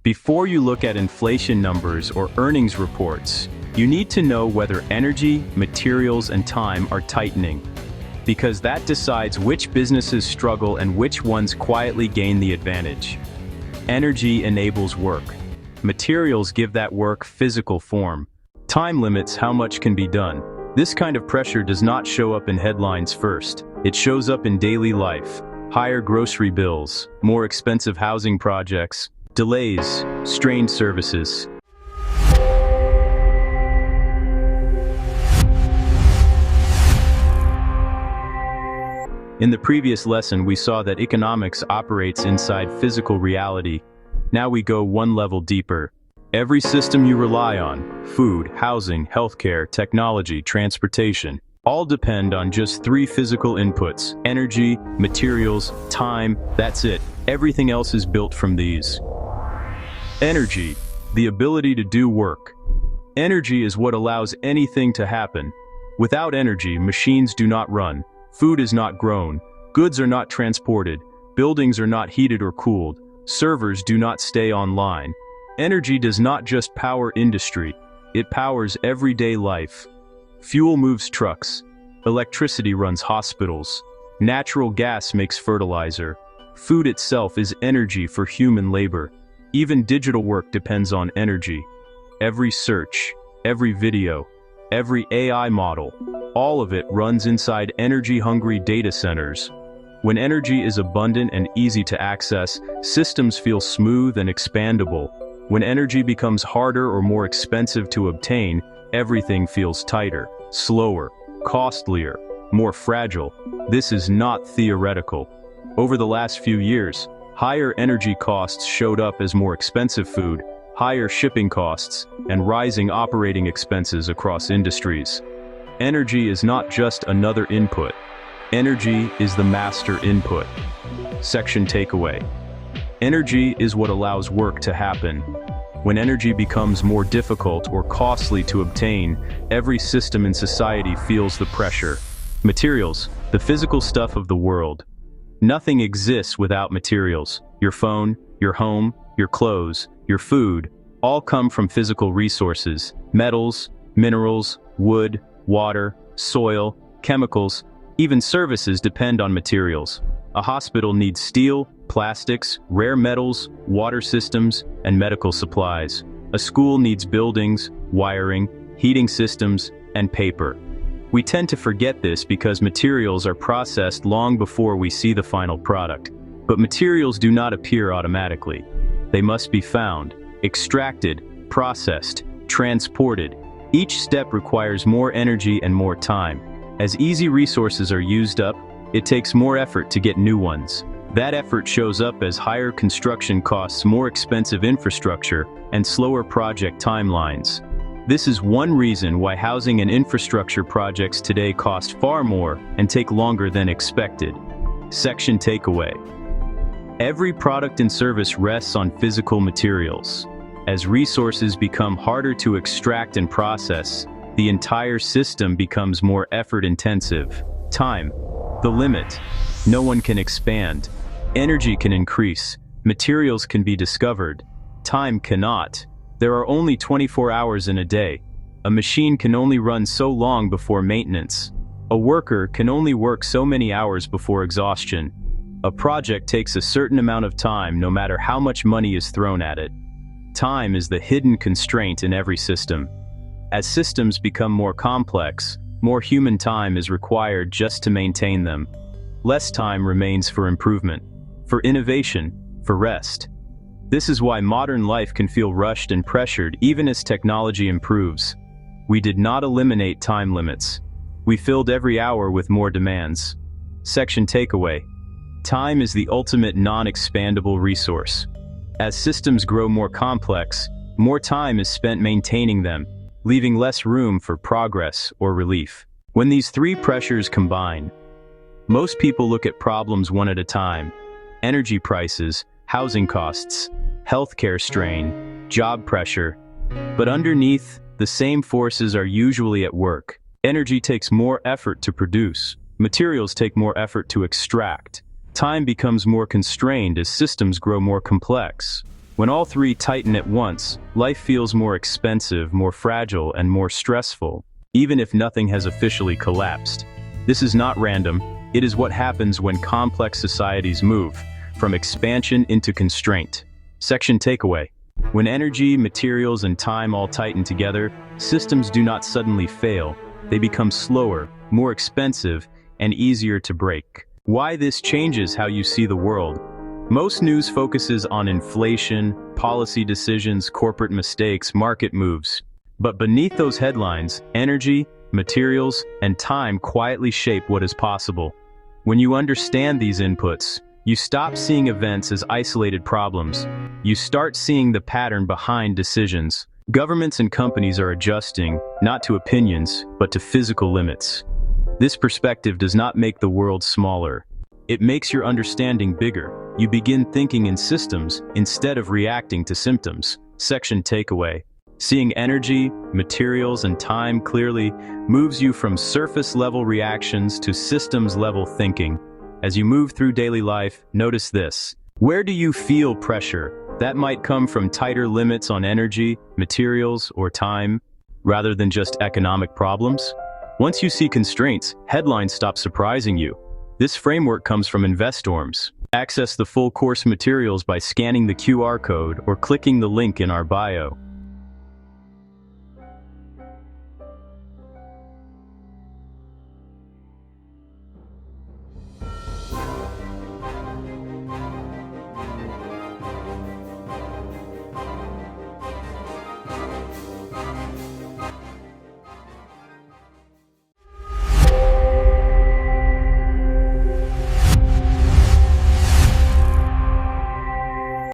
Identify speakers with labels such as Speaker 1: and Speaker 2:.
Speaker 1: Before you look at inflation numbers or earnings reports, you need to know whether energy, materials, and time are tightening, because that decides which businesses struggle and which ones quietly gain the advantage. Energy enables work. Materials give that work physical form. Time limits how much can be done. This kind of pressure does not show up in headlines first. It shows up in daily life. Higher grocery bills, more expensive housing projects, delays, strained services. In the previous lesson, we saw that economics operates inside physical reality. Now we go one level deeper. Every system you rely on, food, housing, healthcare, technology, transportation, all depend on just three physical inputs: energy, materials, time. That's it. Everything else is built from these. Energy, the ability to do work. Energy is what allows anything to happen. Without energy, machines do not run, food is not grown, goods are not transported, buildings are not heated or cooled, servers do not stay online. Energy does not just power industry, it powers everyday life. Fuel moves trucks, electricity runs hospitals, natural gas makes fertilizer, food itself is energy for human labor. Even digital work depends on energy. Every search, every video, every AI model, all of it runs inside energy-hungry data centers. When energy is abundant and easy to access, systems feel smooth and expandable. When energy becomes harder or more expensive to obtain, everything feels tighter, slower, costlier, more fragile. This is not theoretical. Over the last few years, higher energy costs showed up as more expensive food, higher shipping costs, and rising operating expenses across industries. Energy is not just another input. Energy is the master input. Section takeaway. Energy is what allows work to happen. When energy becomes more difficult or costly to obtain, every system in society feels the pressure. Materials, the physical stuff of the world. Nothing exists without materials. Your phone, your home, your clothes, your food, all come from physical resources. Metals, minerals, wood, water, soil, chemicals, even services depend on materials. A hospital needs steel, plastics, rare metals, water systems, and medical supplies. A school needs buildings, wiring, heating systems, and paper. We tend to forget this because materials are processed long before we see the final product. But materials do not appear automatically. They must be found, extracted, processed, transported. Each step requires more energy and more time. As easy resources are used up, it takes more effort to get new ones. That effort shows up as higher construction costs, more expensive infrastructure, and slower project timelines. This is one reason why housing and infrastructure projects today cost far more and take longer than expected. Section takeaway. Every product and service rests on physical materials. As resources become harder to extract and process, the entire system becomes more effort-intensive. Time, the limit. No one can expand. Energy can increase. Materials can be discovered. Time cannot. There are only 24 hours in a day. A machine can only run so long before maintenance. A worker can only work so many hours before exhaustion. A project takes a certain amount of time no matter how much money is thrown at it. Time is the hidden constraint in every system. As systems become more complex, more human time is required just to maintain them. Less time remains for improvement, for innovation, for rest. This is why modern life can feel rushed and pressured even as technology improves. We did not eliminate time limits. We filled every hour with more demands. Section takeaway. Time is the ultimate non-expandable resource. As systems grow more complex, more time is spent maintaining them, leaving less room for progress or relief. When these three pressures combine, most people look at problems one at a time: energy prices, housing costs, healthcare strain, job pressure. But underneath, the same forces are usually at work. Energy takes more effort to produce. Materials take more effort to extract. Time becomes more constrained as systems grow more complex. When all three tighten at once, life feels more expensive, more fragile, and more stressful, even if nothing has officially collapsed. This is not random. It is what happens when complex societies move from expansion into constraint. Section takeaway. When energy, materials, and time all tighten together, systems do not suddenly fail. They become slower, more expensive, and easier to break. Why this changes how you see the world. Most news focuses on inflation, policy decisions, corporate mistakes, market moves. But beneath those headlines, energy, materials, and time quietly shape what is possible. When you understand these inputs, you stop seeing events as isolated problems. You start seeing the pattern behind decisions. Governments and companies are adjusting, not to opinions, but to physical limits. This perspective does not make the world smaller. It makes your understanding bigger. You begin thinking in systems instead of reacting to symptoms. Section takeaway. Seeing energy, materials, and time clearly moves you from surface-level reactions to systems-level thinking. As you move through daily life, notice this. Where do you feel pressure? That might come from tighter limits on energy, materials, or time, rather than just economic problems. Once you see constraints, headlines stop surprising you. This framework comes from Investorms. Access the full course materials by scanning the QR code or clicking the link in our bio.